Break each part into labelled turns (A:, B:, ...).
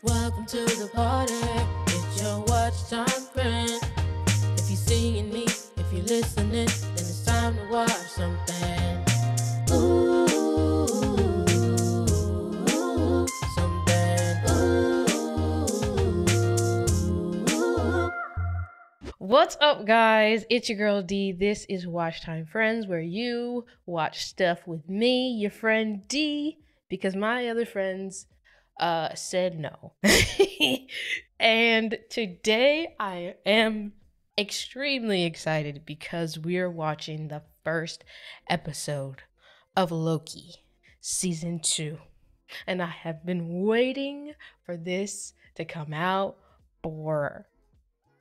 A: Welcome to the party. It's your watch time friend. If you're seeing me, if you're listening, then it's time to watch something. Ooh, something. Ooh.
B: What's up, guys? It's your girl D. This is Watch Time Friends, where you watch stuff with me, your friend D, because my other friends said no. And today I am extremely excited because we're watching the first episode of Loki season 2. And I have been waiting for this to come out for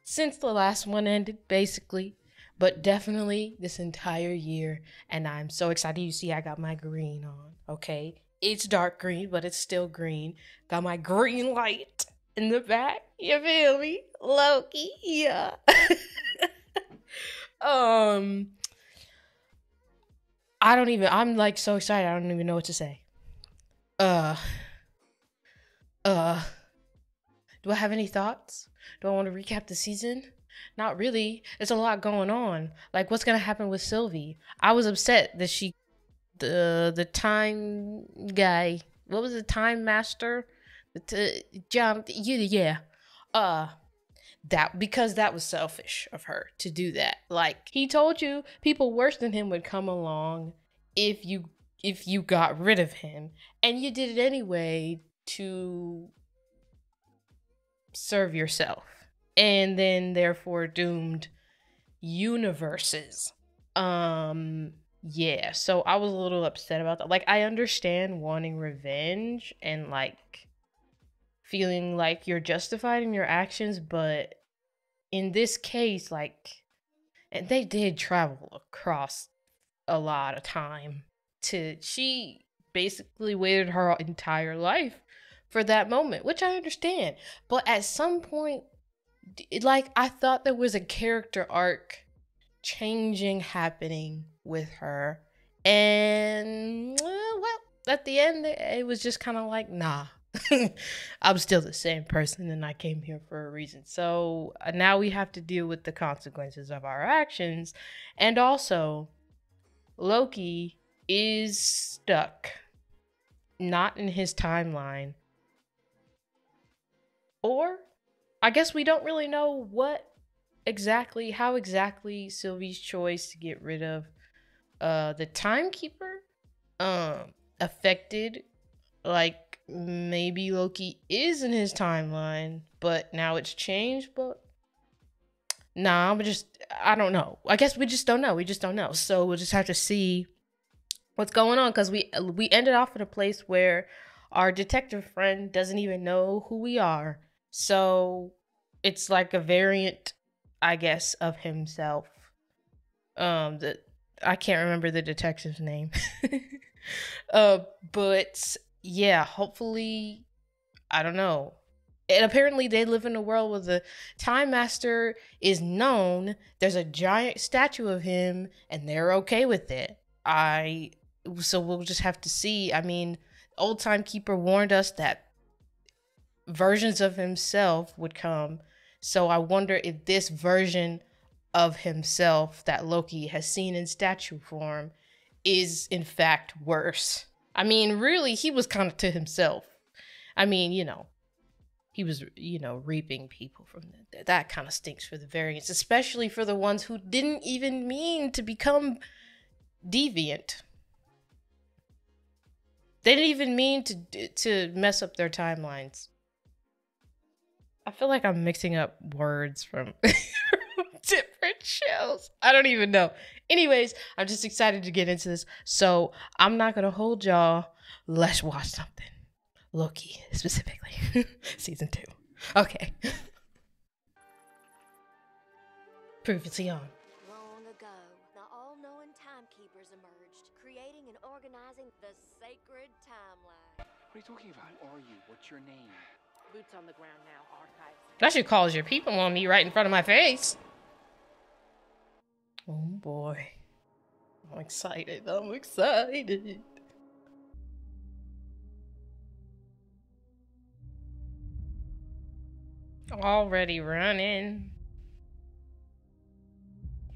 B: since the last one ended, basically, but definitely this entire year. And I'm so excited. You see, I got my green on, okay? It's dark green, but it's still green. Got my green light in the back. You feel me? Loki, yeah. I'm like so excited. I don't even know what to say. Uh, do I have any thoughts? Do I want to recap the season? Not really. There's a lot going on. Like, what's gonna happen with Sylvie? I was upset that the time guy, what was the time master? Yeah. That because that was selfish of her to do that. Like, he told you people worse than him would come along if you got rid of him, and you did it anyway to serve yourself, and then therefore doomed universes. Yeah, so I was a little upset about that. Like, I understand wanting revenge and like feeling like you're justified in your actions, but in this case, like, and they did travel across a lot of time she basically waited her entire life for that moment, which I understand. But at some point, like, I thought there was a character arc changing happening with her. And, well, at the end, it was just kind of like, nah. I'm still the same person and I came here for a reason. So now we have to deal with the consequences of our actions. And also, Loki is stuck, not in his timeline. Or I guess we don't really know how exactly Sylvie's choice to get rid of the timekeeper affected. Like, maybe Loki is in his timeline, but now it's changed. But nah, I don't know. I guess we just don't know. We just don't know. So we'll just have to see what's going on, because we ended off in a place where our detective friend doesn't even know who we are. So it's like a variant, I guess, of himself. That I can't remember the detective's name. But yeah, hopefully, I don't know. And apparently they live in a world where the Time Master is known. There's a giant statue of him and they're okay with it. So we'll just have to see. I mean, Old Timekeeper warned us that versions of himself would come. So I wonder if this version of himself that Loki has seen in statue form is in fact worse. I mean, really, he was kind of to himself. I mean, he was, reaping people from that. That kind of stinks for the variants, especially for the ones who didn't even mean to become deviant. They didn't even mean to mess up their timelines. I feel like I'm mixing up words from different shows. I don't even know. Anyways, I'm just excited to get into this. So I'm not going to hold y'all. Let's watch something. Loki, specifically. Season 2. Okay. Previously on.
C: Long ago, the all-knowing timekeepers emerged, creating and organizing the sacred timeline.
D: What are you talking about? Who are you? What's your name?
C: Boots on the ground now, archives.
B: That should cause your people on me right in front of my face. Oh boy. I'm excited. Already running.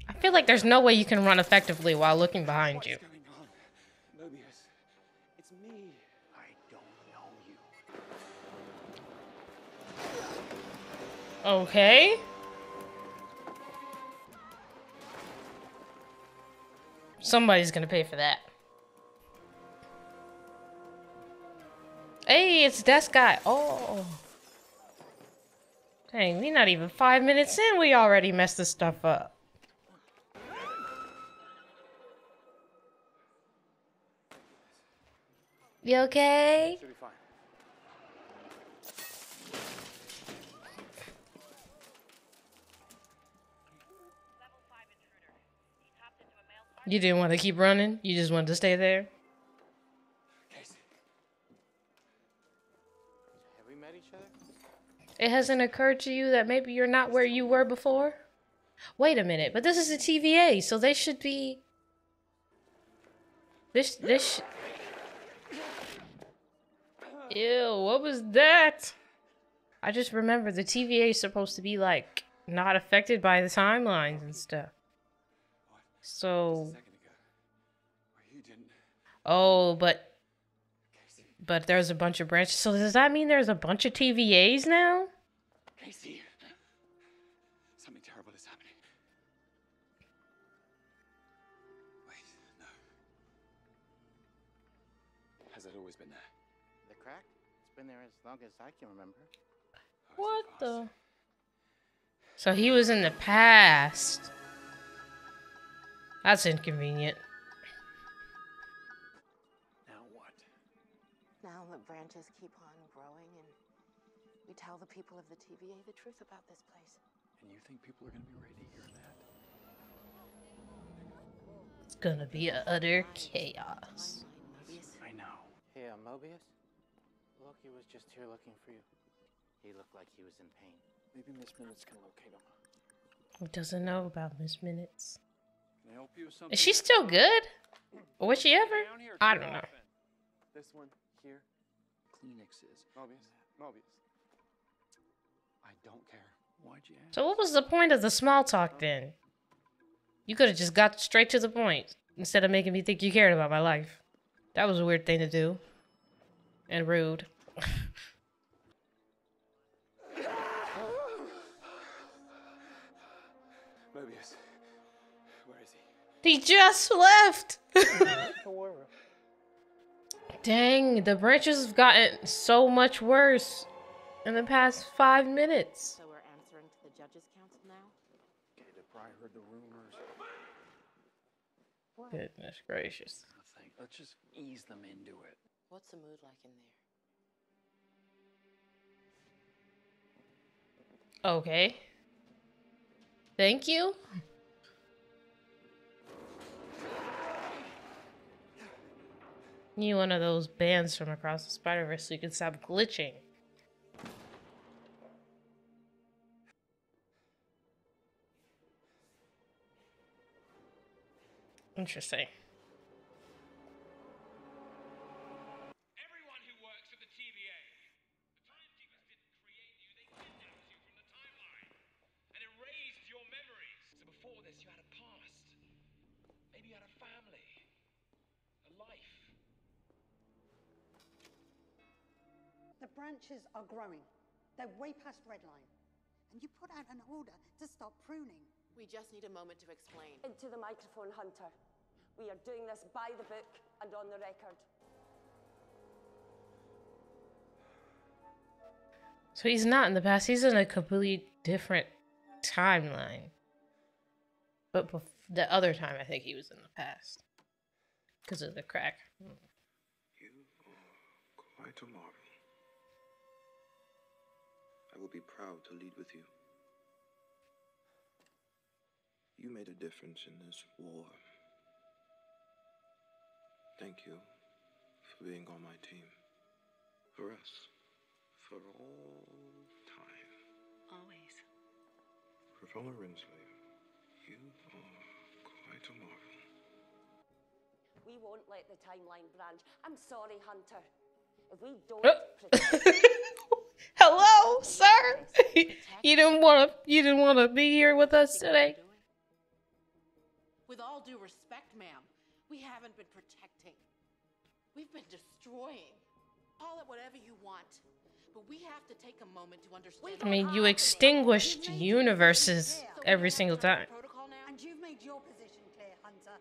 B: I feel like there's no way you can run effectively while looking behind you.
D: What's going on? Mobius, it's me. I don't know you.
B: Okay. Somebody's gonna pay for that. Hey, it's this guy. Oh. Dang, we not even 5 minutes in, we already messed this stuff up. You okay?
D: Should be fine.
B: You didn't want to keep running? You just wanted to stay there?
D: Casey. Have we met each other?
B: It hasn't occurred to you that maybe you're not where you were before? Wait a minute, but this is a TVA, so they should be... Ew, what was that? I just remember the TVA is supposed to be, like, not affected by the timelines and stuff. So...
D: A second ago. You didn't.
B: Oh, but there's a bunch of branches. So does that mean there's a bunch of TVAs now?
D: Casey. Something terrible is happening. Wait, no. Has it always been there?
E: The crack? It's been there as long as I can remember.
B: What the? So he was in the past. That's inconvenient.
D: Now what?
F: Now the branches keep on growing and we tell the people of the TVA the truth about this place.
D: And you think people are going to be ready to hear that?
B: It's gonna be utter chaos.
D: I know.
E: Hey, Mobius? Loki was just here looking for you. He looked like he was in pain.
D: Maybe Miss Minutes can locate him.
B: Who doesn't know about Miss Minutes?
D: Can I help you with something?
B: Is she still good? Or was she ever?
D: Down here
B: I
D: too
B: don't know.
D: often. This one here. Kleenexes. Mobius. I don't care. Why'd you ask?
B: So what was the point of the small talk then? You could have just got straight to the point instead of making me think you cared about my life. That was a weird thing to do. And rude.
D: Mobius. Where is he?
B: He just left! Dang, the branches have gotten so much worse in the past 5 minutes.
F: So we're answering to the Judges' Council now?
D: Okay, they probably heard the rumors.
B: Goodness gracious.
D: Nothing. Let's just ease them into it.
F: What's the mood like in there?
B: Okay. Thank you. Need one of those bands from across the Spider-Verse so you can stop glitching. Interesting.
G: Everyone who works at the TVA. The timekeepers didn't create you, they kidnapped you from the timeline and erased your memories. So before this, you had a past. Maybe you had a family. A life.
H: The branches are growing. They're way past redline. And you put out an order to stop pruning.
F: We just need a moment to explain.
C: Into the microphone, Hunter. We are doing this by the book and on the record.
B: So he's not in the past. He's in a completely different timeline. But the other time, I think he was in the past. Because of the crack.
I: You are quite a marvel. I will be proud to lead with you. You made a difference in this war. Thank you for being on my team. For us. For all time.
F: Always.
I: Professor Renslayer, you are quite a marvel.
C: We won't let the timeline branch. I'm sorry, Hunter. If we don't
B: Hello, sir. You didn't want to be here with us today.
F: With all due respect, ma'am, we haven't been protecting. We've been destroying. Call it whatever you want. But we have to take a moment to understand.
B: I mean, you extinguished universes every single time.
H: And you've made your position clear, Hunter.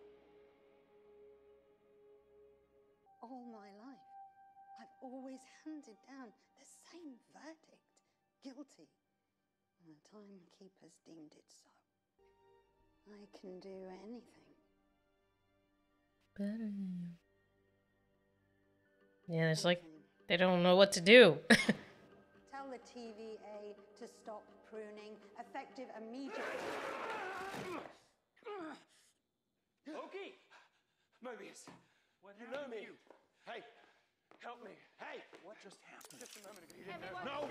H: All my life, I've always handed down the same verdict. Guilty. And the timekeepers deemed it so. I can do anything.
B: Better than you. Yeah, it's like they don't know what to do.
H: Tell the TVA to stop pruning, effective immediately.
D: Loki! Mobius!
G: What
D: You know
G: happened to
D: me!
G: you?
D: Hey! Help me! Hey!
G: What just happened?
D: Just a moment ago, you didn't know. No!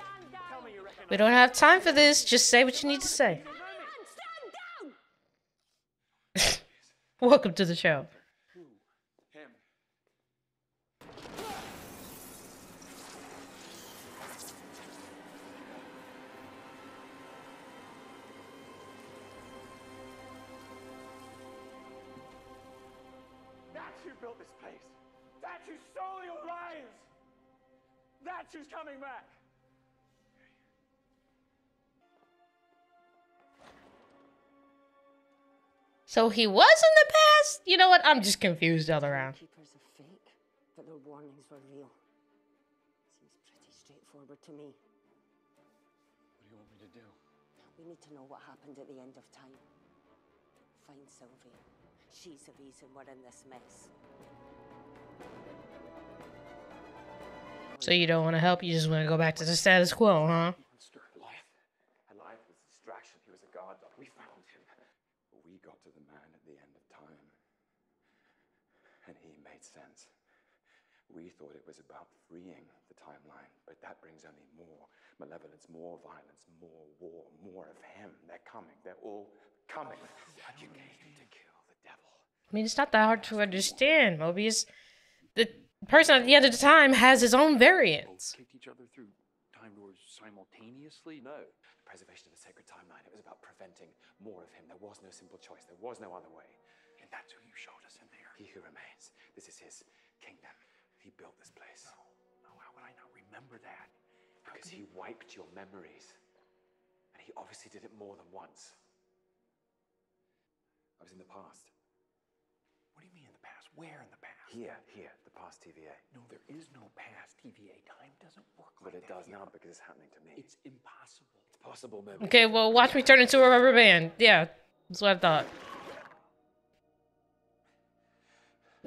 D: Tell me you recognize
B: We don't have time for this. Just say what you need to say. Welcome to the show.
D: him. That's who built this place. That's who stole your lives. That's who's coming back.
B: So he was in the past? You know what? I'm just confused all around.
C: Keepers are fake, but their warnings were real. Seems pretty straightforward to me.
D: What do you want me to do?
C: We need to know what happened at the end of time. Find Sylvie. She's the reason we're in this mess.
B: So you don't want to help? You just want to go back to the status quo, huh?
D: Monster. Life was a distraction. He was a god. We found him. We got to the man at the end of time. And he made sense. We thought it was about freeing the timeline, but that brings only more malevolence, more violence, more war, more of him. They're coming. They're all coming. You came to kill the devil.
B: I mean, it's not that hard to understand, Mobius. The person at the end of the time has his own variants.
J: Kicked each other through time doors simultaneously?
D: No. The preservation of the sacred timeline. It was about preventing more of him. There was no simple choice. There was no other way.
J: And that's who you showed us in there.
D: He who remains. This is his kingdom. He built this place.
J: No, how would I not remember that?
D: Because he wiped your memories. And he obviously did it more than once. I was in the past.
J: What do you mean in the past? Where in the past?
D: Here, the past TVA.
J: No, there is no past TVA. Time doesn't work
D: But
J: like
D: it does
J: that
D: now
J: here.
D: because it's happening to me.
J: It's impossible.
D: It's possible, maybe.
B: Okay, well, watch me turn into a rubber band. Yeah, that's what I thought.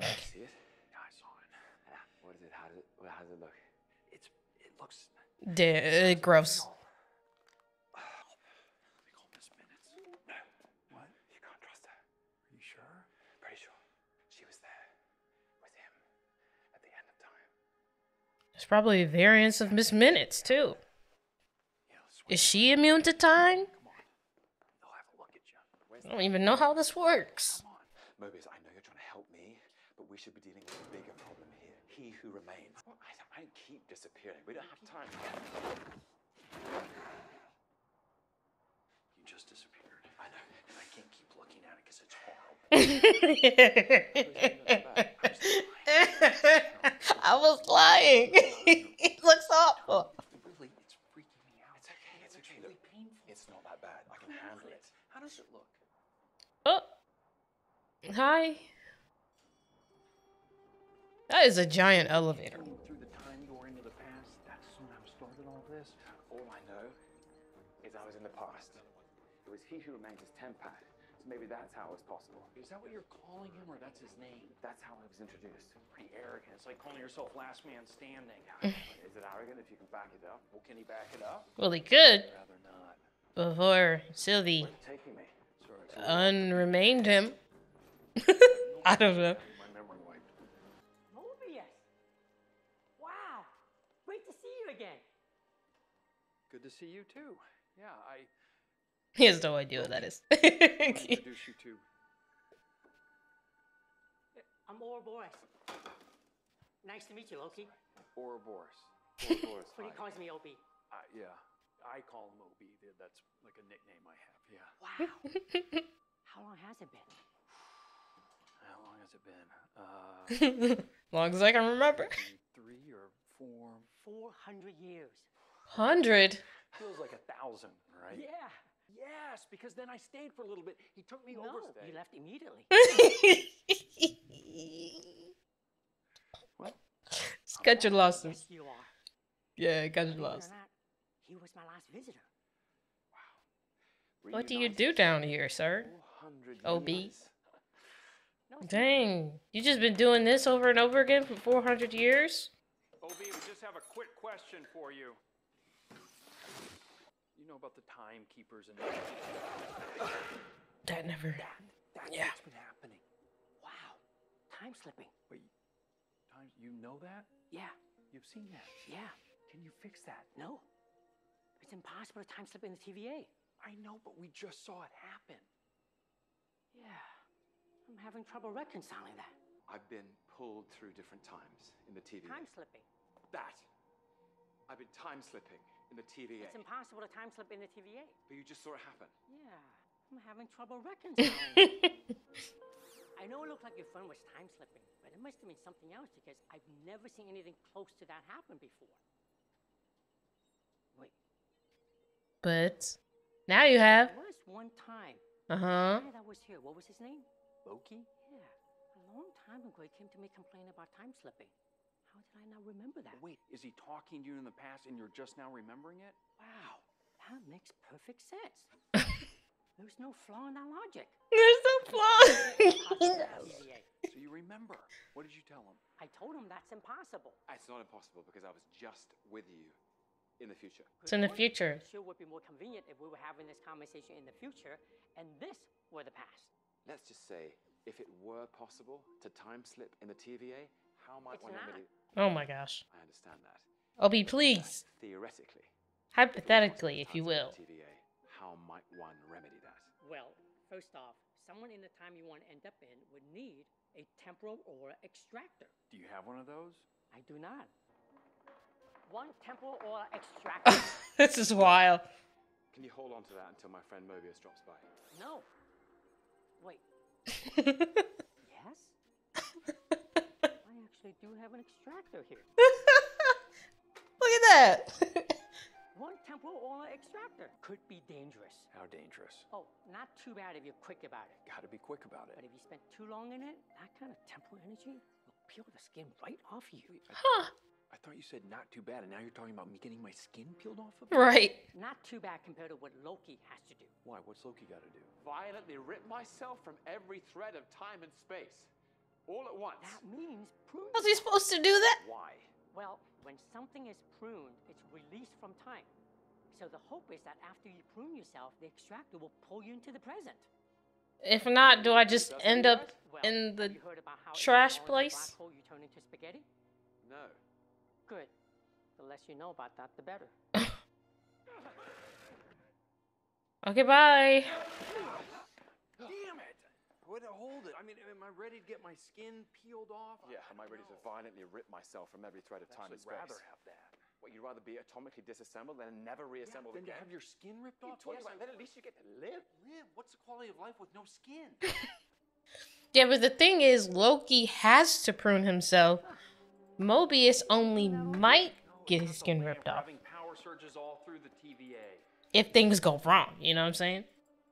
D: See it?
J: Yeah, I saw it.
D: Yeah. What is it? How does it look?
J: It looks...
B: Gross.
J: They call Miss Minutes. What?
D: You can't trust her.
J: Are you sure?
D: Pretty sure. She was there with him at the end of time.
B: There's probably variants of Miss Minutes, too.
J: Yeah, let's
B: Is she immune to time?
J: Come on. They'll have a look at you.
B: I don't even know how this works.
J: Come on.
D: Mobius, I know you're trying to help me, but we should be dealing with a bigger problem here. He who remains. I keep disappearing. We don't have time.
J: You just disappeared.
D: I know.
J: And I can't keep looking at it because it's horrible.
B: I was lying. It looks awful.
J: Really, it's freaking me out.
D: It's okay. It's okay.
J: really
D: Look,
J: painful.
D: it's not that bad. I can handle it.
J: How does it look?
B: Oh. Hi. That is a giant elevator.
J: Through the time door into the past, that's when I started all this.
D: All I know is I was in the past. It was he who remains his tempad. So maybe that's how it was possible.
J: Is that what you're calling him, or that's his name?
D: That's how I was introduced.
J: Pretty arrogant. It's like calling yourself last man standing.
D: Is it arrogant if you can back it up?
J: Well, can he back it up?
B: Well, he could
J: Rather not.
B: before Sylvie
D: Where are you taking me?
J: Sorry.
B: unremained him. I don't know.
J: My memory wiped.
K: Mobius! Wow! Great to see you again.
J: Good to see you too. Yeah,
B: He has no idea what that is.
J: I introduce you to.
K: I'm Ouroboros. Nice to meet you, Loki.
J: Ouroboros.
K: But he calls me Opie.
J: Yeah, I call him Obi. That's like a nickname I have. Yeah.
K: Wow. How long has it been?
J: How long has it been?
B: Long as I can remember.
J: 3 or 4.
K: 400 years.
B: 100.
J: Feels like 1,000, right?
K: Yeah.
J: Yes, because then I stayed for a little bit. He took me over.
K: No, you left immediately.
J: What?
B: Cut your losses.
K: Yes, you are.
B: Yeah, cut your
K: Believe it or
B: losses.
K: not, he was my last visitor.
B: What do you do down here, sir?
D: 400
B: OB.
D: years.
B: Dang. You just been doing this over and over again for 400 years?
J: OB, we just have a quick question for you. You know about the timekeepers and
B: That never.
J: That's
B: Yeah.
J: what's been happening.
K: Wow. Time slipping.
J: Wait, you know that?
K: Yeah.
J: You've seen that?
K: Yeah.
J: Can you fix that?
K: No. It's impossible to time slip in the TVA.
J: I know, but we just saw it happen.
K: Yeah. I'm having trouble reconciling that.
D: I've been pulled through different times in the TVA.
K: Time slipping.
D: That. I've been time slipping in the TVA.
K: It's impossible to time slip in the TVA.
D: But you just saw it happen.
K: Yeah. I'm having trouble reconciling. I know it looked like your friend was time slipping, but it must have been something else because I've never seen anything close to that happen before. Wait.
B: But now you have.
K: There was one time.
B: Uh-huh.
K: The guy that was here, what was his name?
J: Loki?
K: Yeah. A long time ago, he came to me complaining about time slipping. How did I not remember that?
J: Wait, is he talking to you in the past and you're just now remembering it?
K: Wow. That makes perfect sense. There's no flaw in that logic.
B: There's no flaw.
K: TVA.
J: So you remember. What did you tell him?
K: I told him that's impossible.
D: It's not impossible because I was just with you in the future.
B: It's in the future.
K: It sure would be more convenient if we were having this conversation in the future and this were the past.
D: Let's just say, if it were possible to time slip in the TVA, how might
K: It's
D: one
K: not.
D: remedy?
B: Oh my gosh.
D: I understand that.
B: Obi, please.
D: Theoretically.
B: Hypothetically, if you will.
D: TVA, how might one remedy that?
K: Well, first off, someone in the time you want to end up in would need a temporal aura extractor.
J: Do you have one of those?
K: I do not. One temporal aura extractor.
B: This is wild.
D: Can you hold on to that until my friend Mobius drops by?
K: No. Wait. Yes? I actually do have an extractor here.
B: Look at that.
K: One temporal aura extractor could be dangerous.
J: How dangerous?
K: Oh, not too bad if you're quick about it.
J: Gotta be quick about it.
K: But if you spend too long in it, that kind of temporal energy will peel the skin right off you.
B: Huh.
J: I thought you said not too bad, and now you're talking about me getting my skin peeled off of it?
B: Right.
K: Not too bad compared to what Loki has to do.
J: Why? What's Loki got to do?
D: Violently rip myself from every thread of time and space. All at once.
K: That means prune.
B: Was he supposed to do that?
D: Why?
K: Well, when something is pruned, it's released from time. So the hope is that after you prune yourself, the extractor will pull you into the present.
B: If not, do I just end up
K: Well,
B: in the
K: have you heard about how if you
B: trash
K: fall into a
B: place?
K: black hole, you turn into spaghetti?
D: No.
K: Good. The less you know about that, the better.
B: Okay, bye.
J: Damn it! Way to hold it. I mean, am I ready to get my skin peeled off?
D: Yeah, am I ready to violently rip myself from every thread of time and space?
J: I'd rather have that.
D: What, you'd rather be atomically disassembled and never reassembled
J: Than to
D: again?
J: have your skin ripped off?
D: Yes, then at least you get to live.
J: Live? What's the quality of life with no skin?
B: Yeah, but the thing is, Loki has to prune himself. Mobius only might get his skin ripped off
J: Having power surges all through the TVA.
B: if things go wrong. You know what I'm saying?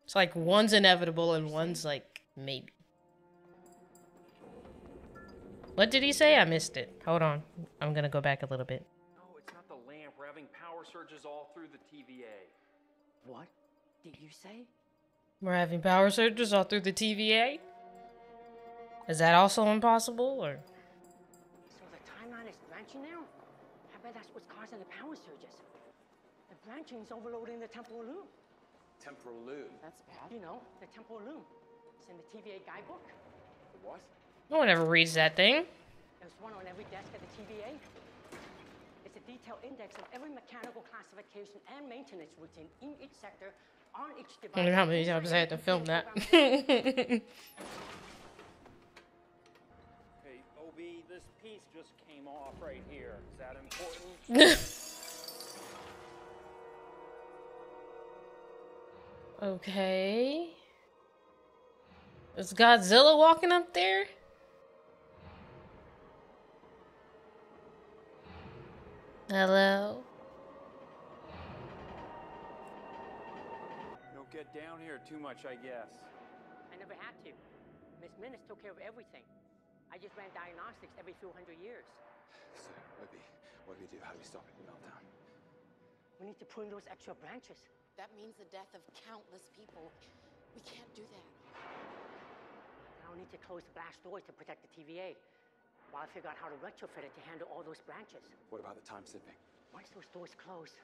B: It's like one's inevitable and one's like maybe. What did he say? I missed it. Hold on. I'm gonna go back a little bit.
J: No, it's not the lamp. We're having power surges all through the TVA.
K: What did you say?
B: We're having power surges all through the TVA? Is that also impossible, or?
K: So the timeline is branching now? I bet that's what's causing the power surges. The branching is overloading the temporal loom.
D: Temporal loom.
K: That's bad. You know, the temporal loom. It's in the TVA guidebook.
D: The what?
B: No one ever reads that thing.
K: There's one on every desk at the TVA. It's a detailed index of every mechanical classification and maintenance routine in each sector on each device.
B: I wonder how many times I had to film that.
L: Hey, OB, this piece just came off right here. Is that important?
B: Okay. Is Godzilla walking up there? Hello?
J: Don't get down here too much, I guess.
K: I never had to. Miss Minutes took care of everything. I just ran diagnostics every few hundred years.
D: So, Obi, what do we do? How do we stop the meltdown?
K: We need to prune those extra branches.
F: That means the death of countless people. We can't do that.
K: Now we need to close the blast doors to protect the TVA, while I figure out how to retrofit it to handle all those branches.
D: What about the time slipping?
K: Once those doors close,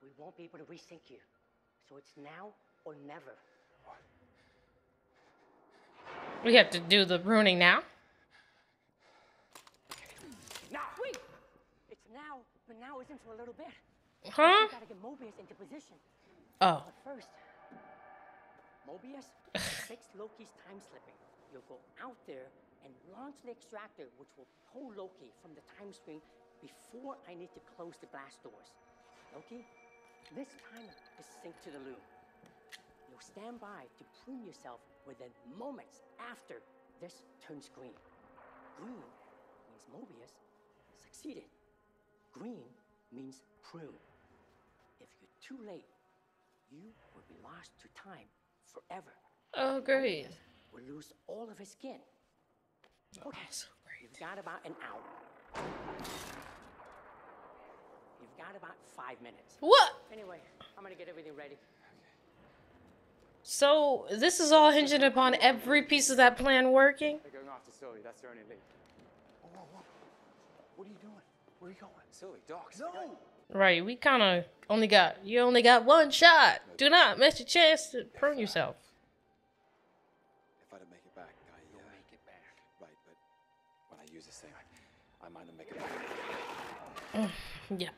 K: we won't be able to resync you. So it's now or never.
D: What?
B: We have to do the ruining now?
K: Now! Wait! It's now, but now isn't for a little bit.
B: Huh?
K: We gotta get Mobius into position.
B: Oh.
K: But first, Mobius, fix Loki's time slipping. You'll go out there and launch the extractor, which will pull Loki from the time stream before I need to close the blast doors. Loki, this time is synced to the loom. You'll stand by to prune yourself within moments after this turns green. Green means Mobius succeeded. Green means prune. If you're too late, you will be lost to time forever.
B: Oh, great.
K: Mobius will lose all of his skin. Okay,
B: so great.
K: You've got about an hour. You've got about 5 minutes.
B: What?
K: Anyway, I'm gonna get everything ready.
B: So, this is all hinging upon every piece of that plan working?
D: They're going after Sylvie. That's their only lead.
J: Whoa, whoa, whoa. What are you doing? Where are you going?
D: Sylvie, Doc.
J: No!
B: Right, we kind of you only got one shot. Do not miss your chance to prune yourself.
D: If I don't make it back,
J: You'll make it back.
D: Right, but when I use this thing, I might not make it back.
B: Yeah.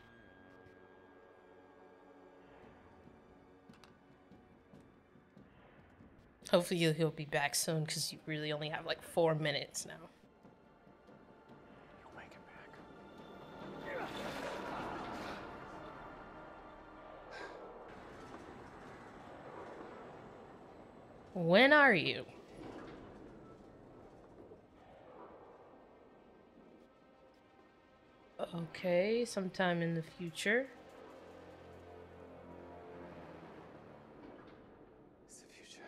B: Hopefully he'll be back soon, because you really only have like 4 minutes now.
J: You'll make it back.
B: When are you? Okay, sometime in the future.
D: It's the future.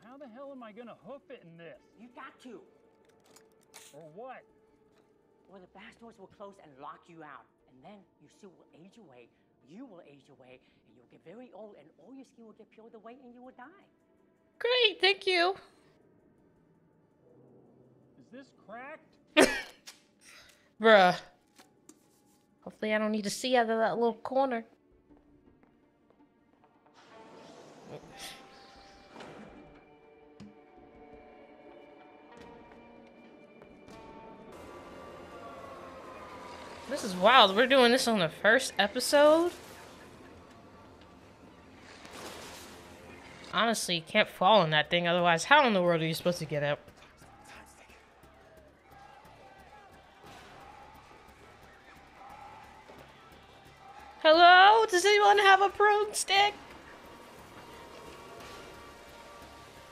L: How the hell am I gonna hoof it in this?
K: You got to.
L: Or what?
K: Well, the blast doors will close and lock you out. And then your suit will age away, you will age away, and you'll get very old, and all your skin will get peeled away, and you will die.
B: Great, thank you.
L: Is this cracked?
B: Bruh. Hopefully I don't need to see out of that little corner. This is wild. We're doing this on the first episode? Honestly, you can't fall in that thing, otherwise how in the world are you supposed to get out? Hello? Does anyone have a prune stick?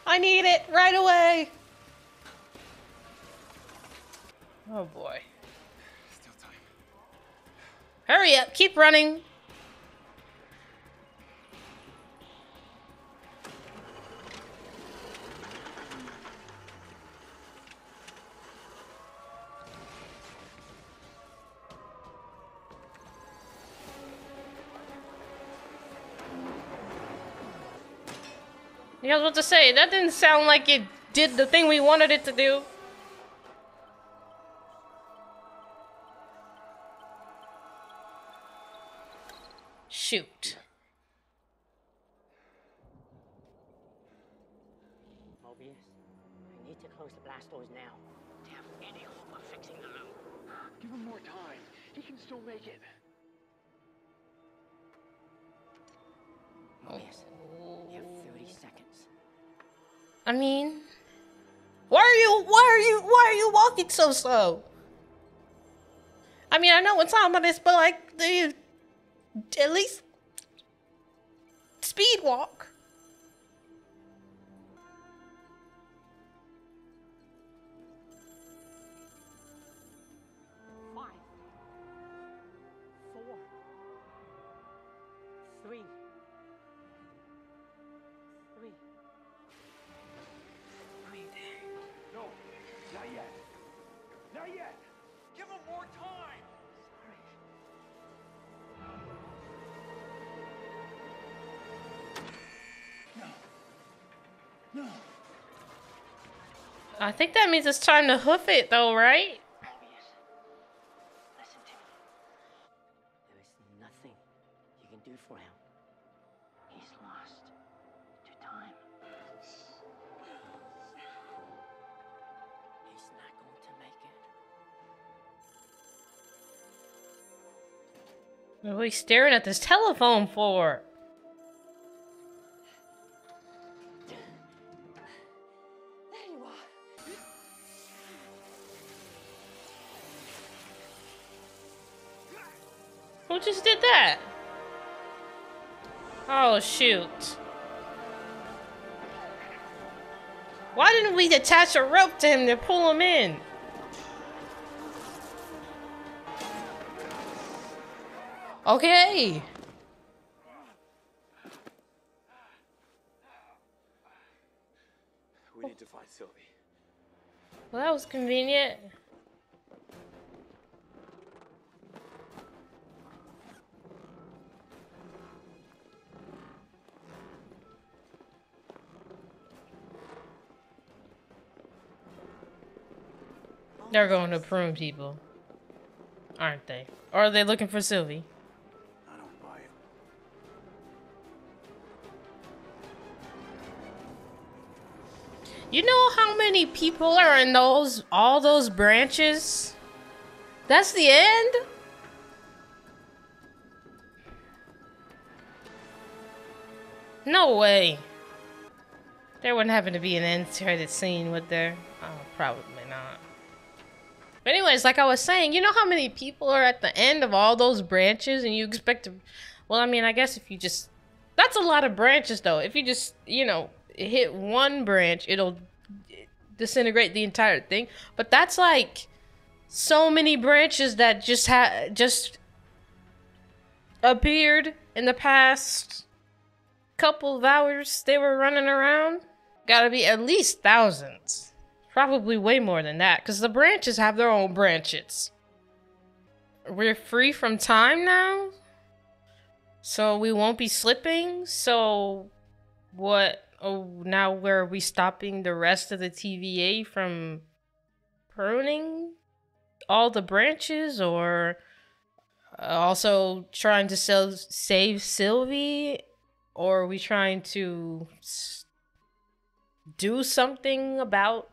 B: I need it right away. Oh boy.
D: Still time.
B: Hurry up, keep running. Yeah, I was about to say, that didn't sound like it did the thing we wanted it to do. Shoot.
K: Mobius, I need to close the blast doors now. To have any hope of fixing the loop.
J: Give him more time. He can still make it.
K: Mobius, you have 30 seconds.
B: I mean, why are you walking so slow? I mean, I know what's on this, but like, do you at least speed walk.
K: 5, 4, 3, 3.
J: No, not yet. Not yet. Give him more time.
L: No.
B: I think that means it's time to hoof it, though, right?
K: Listen to me. There is nothing you can do for him. He's lost to time. He's not going to make it.
B: What are we staring at this telephone for?
H: There you are.
B: Who just did that? Oh, shoot. Why didn't we attach a rope to him to pull him in? Okay.
D: We need to find Sylvie.
B: Well, that was convenient. They're going to prune people, aren't they? Or are they looking for Sylvie?
J: I don't buy it.
B: You know how many people are in all those branches? That's the end? No way. There wouldn't happen to be an end credit scene, would there? Oh, probably not. But anyways, like I was saying, you know how many people are at the end of all those branches and you expect to... Well, I mean, I guess if you just... That's a lot of branches, though. If you just, you know, hit one branch, it'll disintegrate the entire thing. But that's like so many branches that just appeared in the past couple of hours they were running around. Gotta be at least thousands. Probably way more than that, because the branches have their own branches. We're free from time now? So we won't be slipping? So what? Oh, now where are we stopping the rest of the TVA from pruning all the branches? Or also trying to save Sylvie? Or are we trying to do something about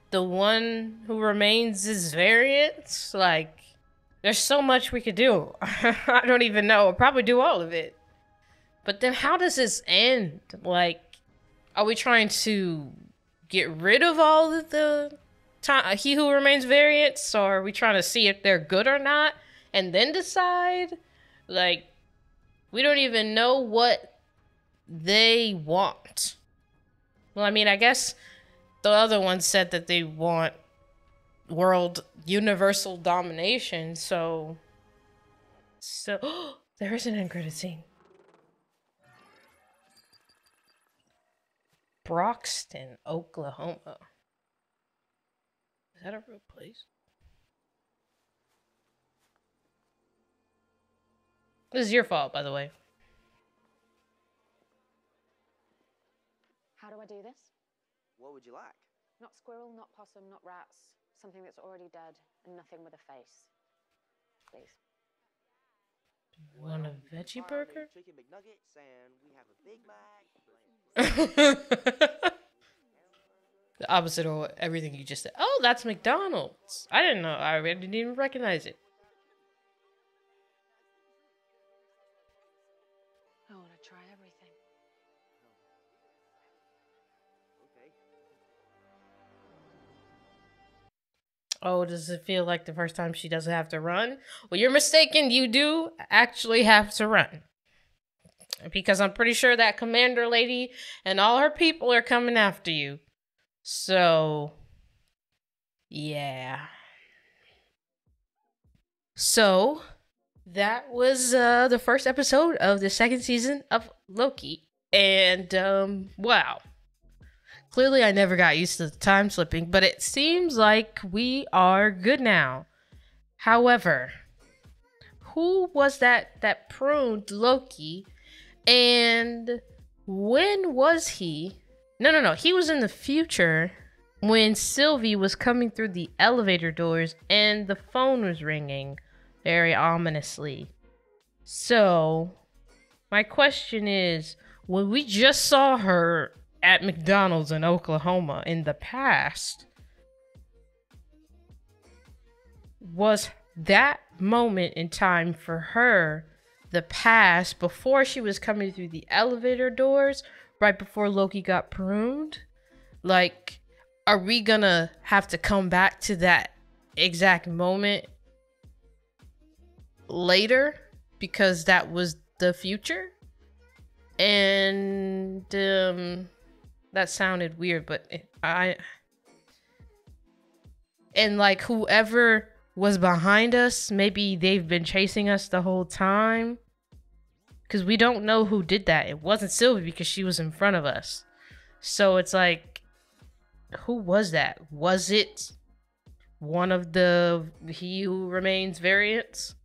B: the one who remains his variants? Like, there's so much we could do. I don't even know. I'll probably do all of it. But then how does this end? Like, are we trying to get rid of all of the He Who Remains variants? Or are we trying to see if they're good or not and then decide? Like, we don't even know what they want. Well, I mean, I guess the other one said that they want world universal domination, so there is an end credit scene. Broxton, Oklahoma. Is that a real place? This is your fault, by the way.
M: How do I do this?
N: What would you like?
M: Not squirrel, not possum, not rats. Something that's already dead and nothing with a face. Please.
B: Want a veggie burger?
N: Chicken McNuggets, and we have a Big Mac.
B: The opposite of everything you just said. Oh, that's McDonald's. I didn't know. I didn't even recognize it.
M: I want to try everything.
B: Oh, does it feel like the first time she doesn't have to run? Well, you're mistaken. You do actually have to run. Because I'm pretty sure that commander lady and all her people are coming after you. So, yeah. So, that was the first episode of the second season of Loki. And, wow. Clearly, I never got used to the time slipping, but it seems like we are good now. However, who was that pruned Loki? And when was he? No. He was in the future when Sylvie was coming through the elevator doors and the phone was ringing very ominously. So, my question is, when we just saw her at McDonald's in Oklahoma in the past, was that moment in time for her the past before she was coming through the elevator doors, right before Loki got pruned? Like, are we gonna have to come back to that exact moment later because that was the future? And that sounded weird, but and like whoever was behind us, maybe they've been chasing us the whole time, because we don't know who did that. It wasn't Sylvie because she was in front of us. So it's like, who was that? Was it one of the He Who Remains variants?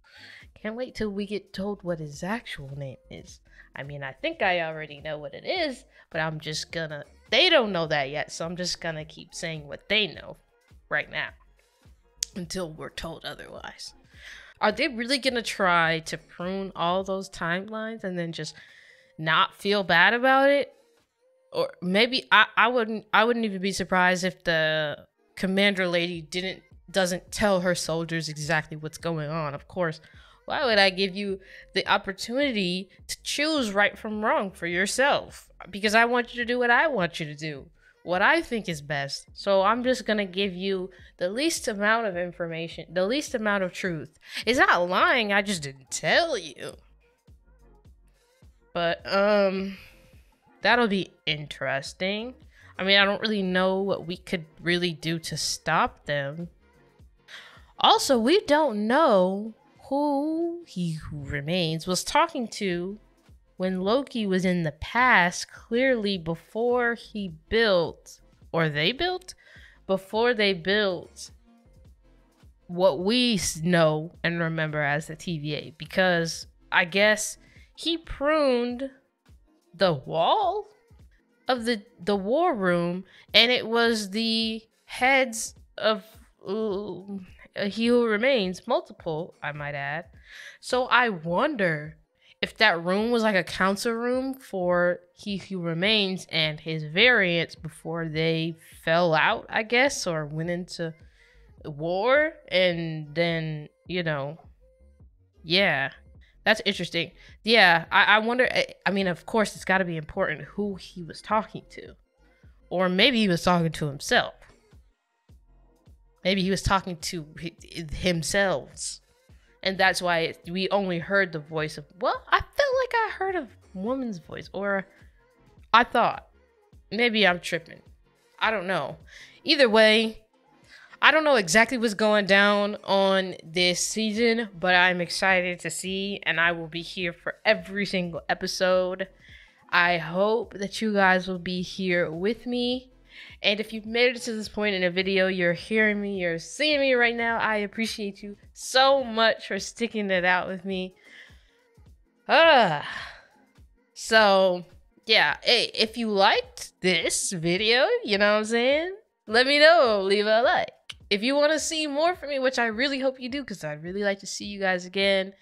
B: Can't wait till we get told what his actual name is. I mean, I think I already know what it is, but I'm just gonna... They don't know that yet, so I'm just gonna keep saying what they know right now until we're told otherwise. Are they really gonna try to prune all those timelines and then just not feel bad about it? Or maybe I wouldn't even be surprised if the commander lady doesn't tell her soldiers exactly what's going on. Of course, why would I give you the opportunity to choose right from wrong for yourself? Because I want you to do what I want you to do, what I think is best. So I'm just gonna give you the least amount of information, the least amount of truth. It's not lying, I just didn't tell you. But that'll be interesting. I mean, I don't really know what we could really do to stop them. Also, we don't know who He Who Remains was talking to when Loki was in the past, clearly before he built, or they built, before they built what we know and remember as the TVA, because I guess he pruned the wall of the war room, and it was the heads of He Who Remains, multiple, I might add. So I wonder if that room was like a council room for He Who Remains and his variants before they fell out, I guess, or went into war. And then, you know, yeah, that's interesting. Yeah, I wonder, I mean, of course, it's got to be important who he was talking to. Or maybe he was talking to himself. Maybe he was talking to himself. And that's why we only heard the voice of... Well, I felt like I heard a woman's voice. Or I thought. Maybe I'm tripping. I don't know. Either way, I don't know exactly what's going down on this season, but I'm excited to see, and I will be here for every single episode. I hope that you guys will be here with me. And if you've made it to this point in a video, you're hearing me, you're seeing me right now, I appreciate you so much for sticking it out with me. So, yeah, hey, if you liked this video, you know what I'm saying? Let me know, leave a like. If you want to see more from me, which I really hope you do, because I'd really like to see you guys again,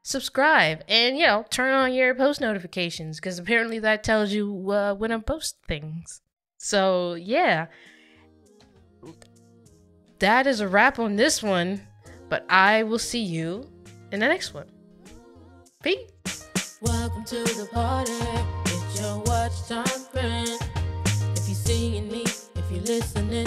B: subscribe and, you know, turn on your post notifications, because apparently that tells you when I post things. So, yeah, that is a wrap on this one, but I will see you in the next one. Peace.
A: Welcome to the party. It's your watch time friend. If you're seeing me, if you're listening,